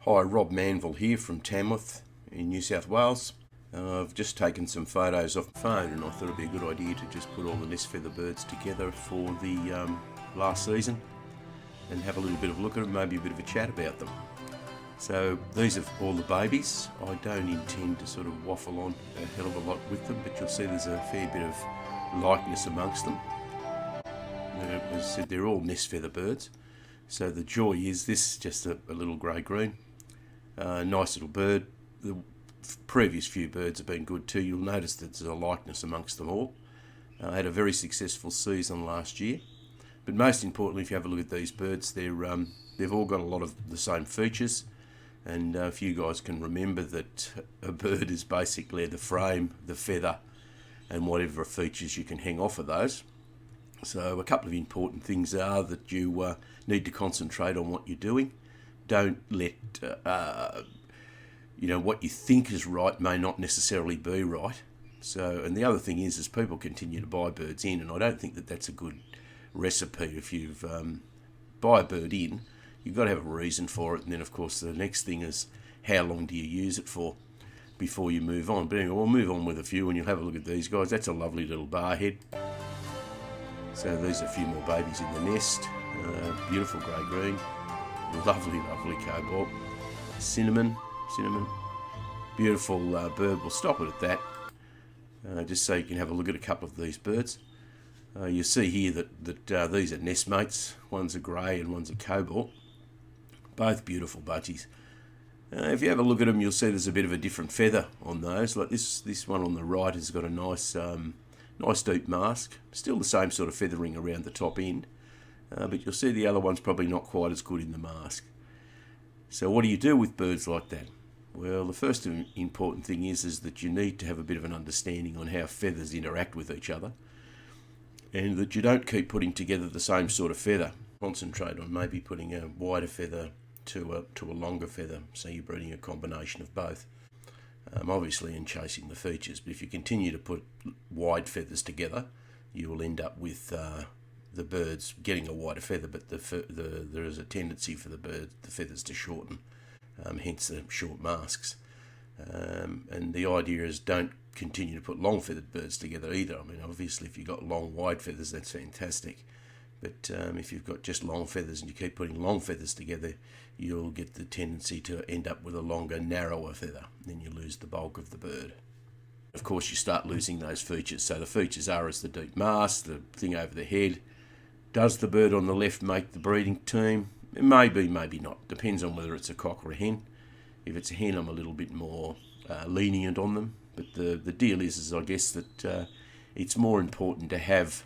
Hi, Rob Manville here from Tamworth in New South Wales. I've just taken some photos off my phone and I thought it'd be a good idea to just put all the nest feather birds together for the last season and have a little bit of a look at them, maybe a bit of a chat about them. So these are all the babies. I don't intend to sort of waffle on a hell of a lot with them, but you'll see there's a fair bit of likeness amongst them. As I said, they're all nest feather birds. So the joy is this is just a little grey-green. Nice little bird. The previous few birds have been good too. You'll notice that there's a likeness amongst them all. I had a very successful season last year. But most importantly, if you have a look at these birds, they've all got a lot of the same features. And if you guys can remember that a bird is basically the frame, the feather, and whatever features you can hang off of those. So a couple of important things are that you need to concentrate on what you're doing. Don't let, what you think is right may not necessarily be right. So, and the other thing is people continue to buy birds in, and I don't think that that's a good recipe. If you've buy a bird in, you've got to have a reason for it. And then, of course, the next thing is how long do you use it for before you move on. But anyway, we'll move on with a few, and you'll have a look at these guys. That's a lovely little barhead. So these are a few more babies in the nest. Beautiful grey-green. Lovely cobalt. Cinnamon. Beautiful bird. We'll stop it at that. Just so you can have a look at a couple of these birds. You see here that these are nestmates. One's a grey and one's a cobalt. Both beautiful budgies. If you have a look at them, you'll see there's a bit of a different feather on those. Like this one on the right has got a nice deep mask. Still the same sort of feathering around the top end. But you'll see the other one's probably not quite as good in the mask. So what do you do with birds like that? Well, the first important thing is that you need to have a bit of an understanding on how feathers interact with each other, and that you don't keep putting together the same sort of feather. Concentrate on maybe putting a wider feather to a longer feather, so you're breeding a combination of both. Obviously in chasing the features, but if you continue to put wide feathers together, you will end up with the birds getting a wider feather, but there is a tendency for the feathers to shorten, hence the short masks. And the idea is don't continue to put long feathered birds together either. I mean, obviously if you've got long wide feathers, that's fantastic. But if you've got just long feathers and you keep putting long feathers together, you'll get the tendency to end up with a longer, narrower feather. Then you lose the bulk of the bird. Of course, you start losing those features. So the features are as the deep mask, the thing over the head. Does the bird on the left make the breeding team? It may be, maybe not. Depends on whether it's a cock or a hen. If it's a hen, I'm a little bit more lenient on them. But the deal is I guess that it's more important to have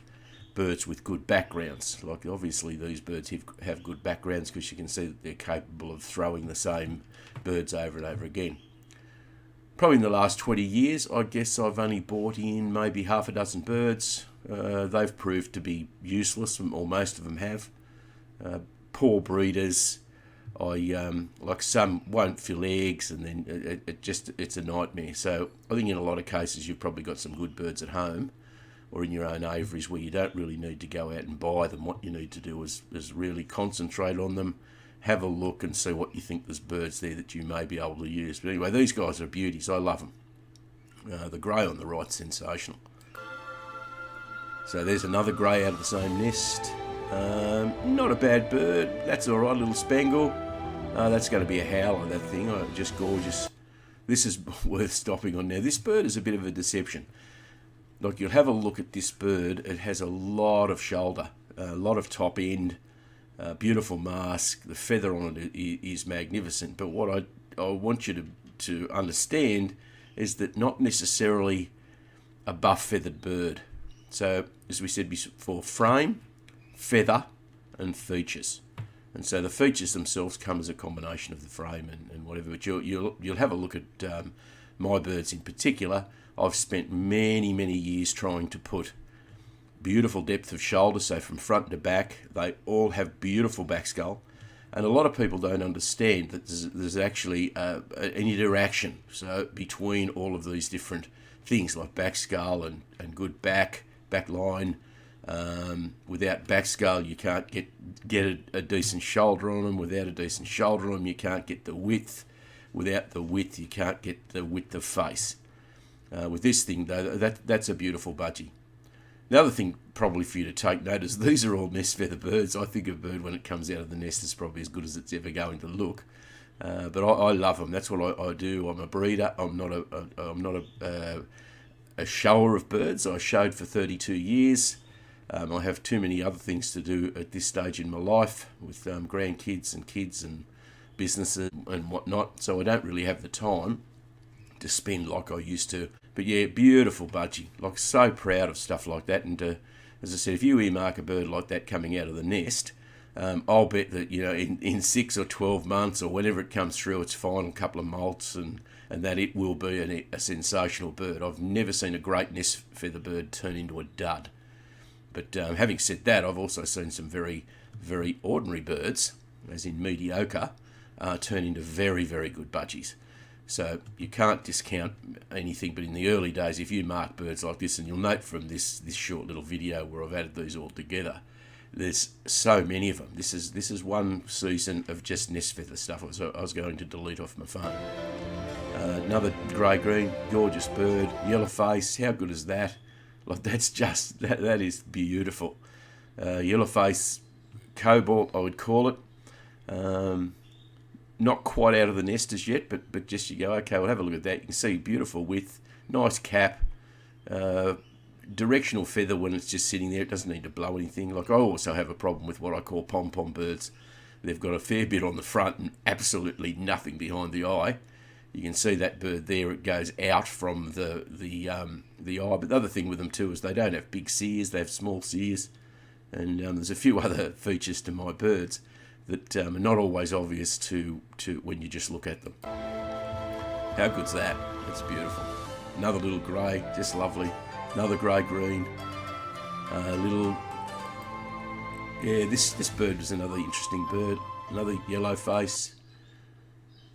birds with good backgrounds. Like obviously these birds have good backgrounds because you can see that they're capable of throwing the same birds over and over again. Probably in the last 20 years, I guess I've only bought in maybe half a dozen birds. They've proved to be useless, or most of them have. Poor breeders. Like some won't fill eggs, and then it's a nightmare. So I think in a lot of cases you've probably got some good birds at home or in your own aviaries where you don't really need to go out and buy them. What you need to do is really concentrate on them, have a look and see what you think there's birds there that you may be able to use. But anyway, these guys are beauties. I love them. The grey on the right's sensational. So there's another grey out of the same nest. Not a bad bird. That's all right, little spangle. That's going to be a howler, that thing. Just gorgeous. This is worth stopping on now. This bird is a bit of a deception. Like, you'll have a look at this bird. It has a lot of shoulder, a lot of top end, beautiful mask. The feather on it is magnificent. But what I want you to understand is that not necessarily a buff feathered bird. So, as we said before, frame, feather, and features. And so the features themselves come as a combination of the frame and whatever. But you'll have a look at my birds in particular. I've spent many years trying to put beautiful depth of shoulder, so from front to back. They all have beautiful back skull. And a lot of people don't understand that there's actually an interaction between all of these different things like back skull and good back line, Without backscale, you can't get a decent shoulder on them. Without a decent shoulder on them, you can't get the width. Without the width, you can't get the width of face. With this thing, though, that's a beautiful budgie. The other thing probably for you to take note is these are all nest feather birds. I think a bird when it comes out of the nest is probably as good as it's ever going to look. But I love them. That's what I do. I'm a breeder. I'm not a shower of birds. I showed for 32 years. I have too many other things to do at this stage in my life with grandkids and kids and businesses and whatnot. So I don't really have the time to spend like I used to. But yeah, beautiful budgie. Like, so proud of stuff like that. And as I said, if you earmark a bird like that coming out of the nest, I'll bet that, you know, in 6 or 12 months or whenever it comes through its final couple of molts and that it will be a sensational bird. I've never seen a great nest feather bird turn into a dud. But having said that, I've also seen some very, very ordinary birds, as in mediocre, turn into very, very good budgies. So you can't discount anything, but in the early days, if you mark birds like this, and you'll note from this short little video where I've added these all together, there's so many of them. This is one season of just nest feather stuff. I was going to delete off my phone. Another grey-green, gorgeous bird, yellow face. How good is that? Like, that's just, that is beautiful. Yellow face, cobalt, I would call it. Not quite out of the nest as yet, but just you go, okay, we'll have a look at that. You can see beautiful width, nice cap, directional feather when it's just sitting there. It doesn't need to blow anything. Like, I also have a problem with what I call pom-pom birds. They've got a fair bit on the front and absolutely nothing behind the eye. You can see that bird there, it goes out from the eye. But the other thing with them too is they don't have big sears, they have small sears. And there's a few other features to my birds that are not always obvious to when you just look at them. How good's that? That's beautiful. Another little grey, just lovely. Another grey-green. This bird was another interesting bird. Another yellow face.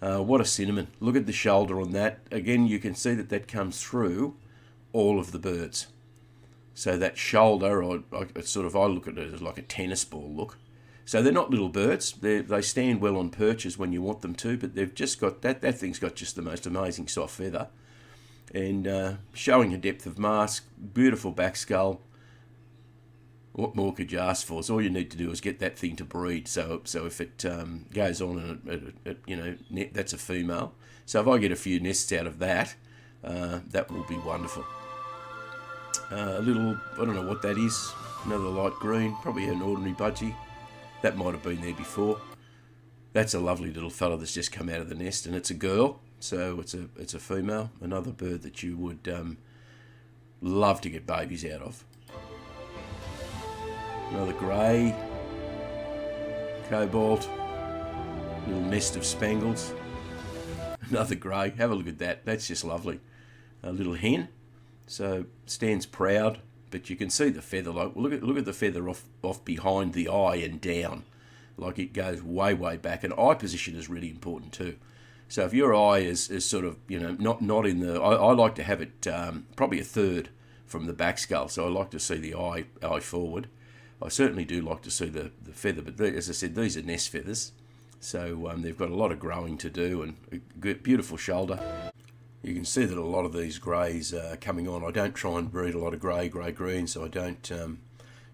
What a cinnamon. Look at the shoulder on that. Again, you can see that comes through all of the birds. So that shoulder, I look at it as like a tennis ball look. So they're not little birds. They stand well on perches when you want them to, but they've just got, that thing's got just the most amazing soft feather. And showing a depth of mask, beautiful back skull. What more could you ask for? So all you need to do is get that thing to breed. So if it goes on and that's a female. So if I get a few nests out of that, that will be wonderful. A little, I don't know what that is. Another light green, probably an ordinary budgie. That might have been there before. That's a lovely little fella that's just come out of the nest, and it's a girl, so it's a female. Another bird that you would love to get babies out of. Another grey, cobalt, little nest of spangles. Another grey, have a look at that. That's just lovely. A little hen, so stands proud. But you can see the feather, like look at the feather off behind the eye and down, like it goes way back. And eye position is really important too. So if your eye is sort of not in the, I like to have it probably a third from the back skull. So I like to see the eye forward. I certainly do like to see the feather, but as I said, these are nest feathers, so they've got a lot of growing to do and a good, beautiful shoulder. You can see that a lot of these greys are coming on. I don't try and breed a lot of grey-green, so I don't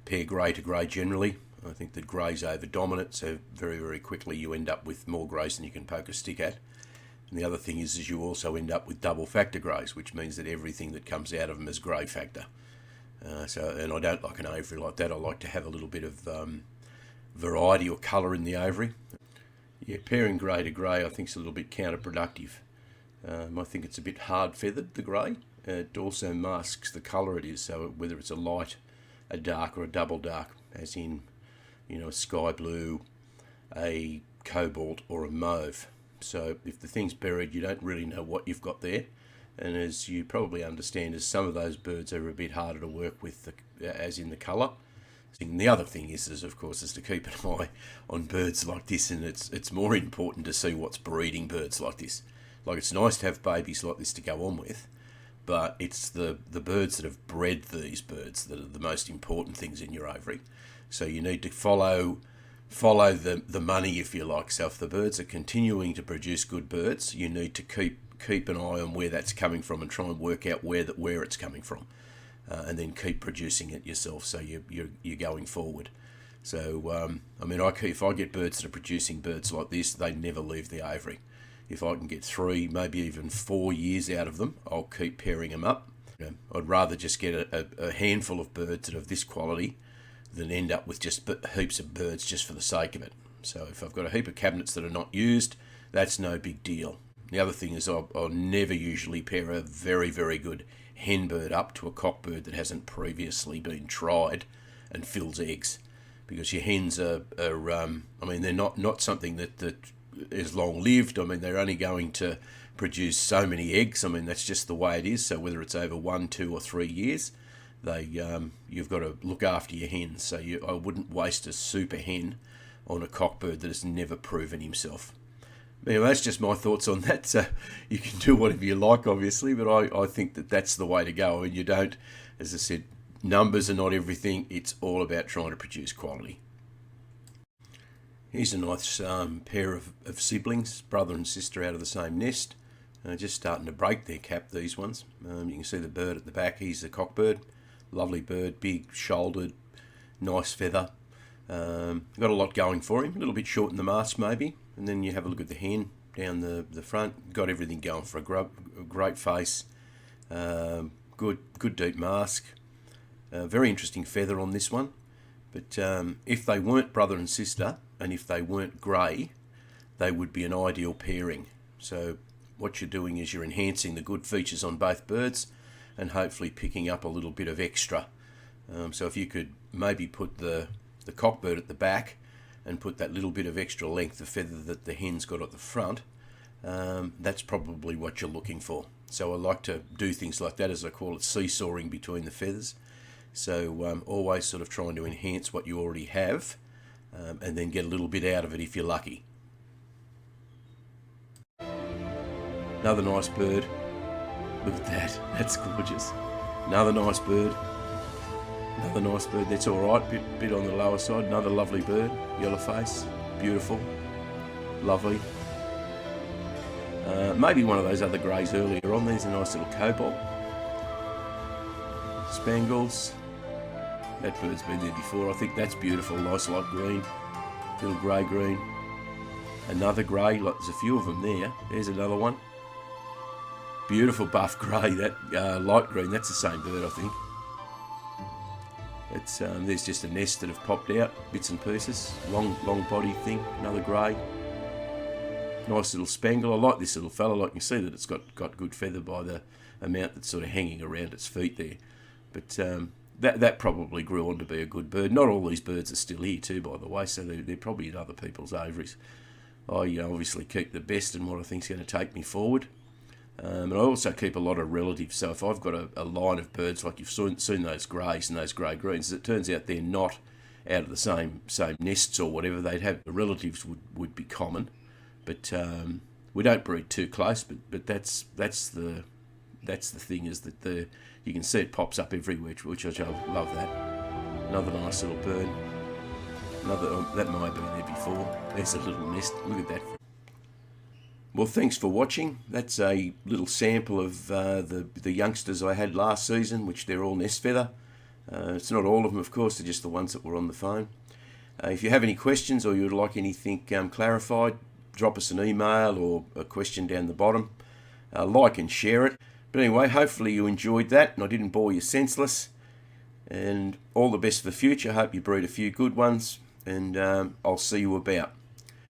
pair grey to grey generally. I think that grey's over-dominant, so very quickly you end up with more greys than you can poke a stick at. And the other thing is you also end up with double factor greys, which means that everything that comes out of them is grey factor. And I don't like an aviary like that. I like to have a little bit of variety or colour in the aviary. Yeah, pairing grey to grey I think is a little bit counterproductive. I think it's a bit hard feathered, the grey. It also masks the colour it is, so whether it's a light, a dark or a double dark, as in, a sky blue, a cobalt or a mauve. So if the thing's buried, you don't really know what you've got there. And as you probably understand, as some of those birds are a bit harder to work with, as in the colour. And the other thing is of course, to keep an eye on birds like this, and it's more important to see what's breeding birds like this. Like, it's nice to have babies like this to go on with, but it's the birds that have bred these birds that are the most important things in your aviary. So you need to follow the money, if you like. So if the birds are continuing to produce good birds, you need to keep an eye on where that's coming from and try and work out where it's coming from, and then keep producing it yourself. So you're going forward. So I mean, if I get birds that are producing birds like this, they never leave the aviary. If I can get 3, maybe even 4 years out of them, I'll keep pairing them up. I'd rather just get a handful of birds that are of this quality than end up with just heaps of birds just for the sake of it. So if I've got a heap of cabinets that are not used, that's no big deal. The other thing is I'll never usually pair a very, very good hen bird up to a cock bird that hasn't previously been tried and fills eggs, because your hens are I mean, they're not something that is long lived. I mean, they're only going to produce so many eggs. I mean, that's just the way it is. So whether it's over 1, 2 or 3 years, you've got to look after your hens. So I wouldn't waste a super hen on a cock bird that has never proven himself. Anyway, that's just my thoughts on that. So you can do whatever you like, obviously, but I think that's the way to go. And you don't, as I said, numbers are not everything. It's all about trying to produce quality. Here's a nice pair of siblings, brother and sister out of the same nest. Just starting to break their cap, these ones. You can see the bird at the back. He's the cock bird. Lovely bird, big shouldered, nice feather. Got a lot going for him. A little bit short in the mast maybe. And then you have a look at the hen down the front. Got everything going for a great face. Good deep mask. Very interesting feather on this one. But if they weren't brother and sister, and if they weren't grey, they would be an ideal pairing. So what you're doing is you're enhancing the good features on both birds and hopefully picking up a little bit of extra. So if you could maybe put the cock bird at the back and put that little bit of extra length of feather that the hen's got at the front, that's probably what you're looking for. So I like to do things like that, as I call it, seesawing between the feathers. So always sort of trying to enhance what you already have, and then get a little bit out of it if you're lucky. Another nice bird. Look at that. That's gorgeous. Another nice bird. Another nice bird. That's all right. Bit on the lower side. Another lovely bird. Yellow face. Beautiful. Lovely. Maybe one of those other greys earlier on. There's a nice little cobalt. Spangles. That bird's been there before. I think that's beautiful. Nice light green. Little grey green. Another grey. Like there's a few of them there. There's another one. Beautiful buff grey. That light green. That's the same bird, I think. It's there's just a nest that have popped out, bits and pieces. Long body thing. Another grey. Nice little spangle. I like this little fella. Like you can see that it's got good feather by the amount that's sort of hanging around its feet there. But that probably grew on to be a good bird. Not all these birds are still here too, by the way, so they're probably in other people's aviaries. I obviously keep the best and what I think's going to take me forward. And I also keep a lot of relatives. So if I've got a line of birds, like you've seen those greys and those grey greens, it turns out they're not out of the same nests or whatever. They'd have relatives would be common, but we don't breed too close. But that's the thing, is that you can see it pops up everywhere, which I love that. Another nice little bird. That might have been there before. There's a little nest. Look at that. Well, thanks for watching. That's a little sample of the youngsters I had last season, which they're all nest feather. It's not all of them, of course, they're just the ones that were on the phone. If you have any questions or you'd like anything clarified, drop us an email or a question down the bottom. Like and share it. But anyway, hopefully you enjoyed that and I didn't bore you senseless. And all the best for the future. Hope you breed a few good ones, and I'll see you about.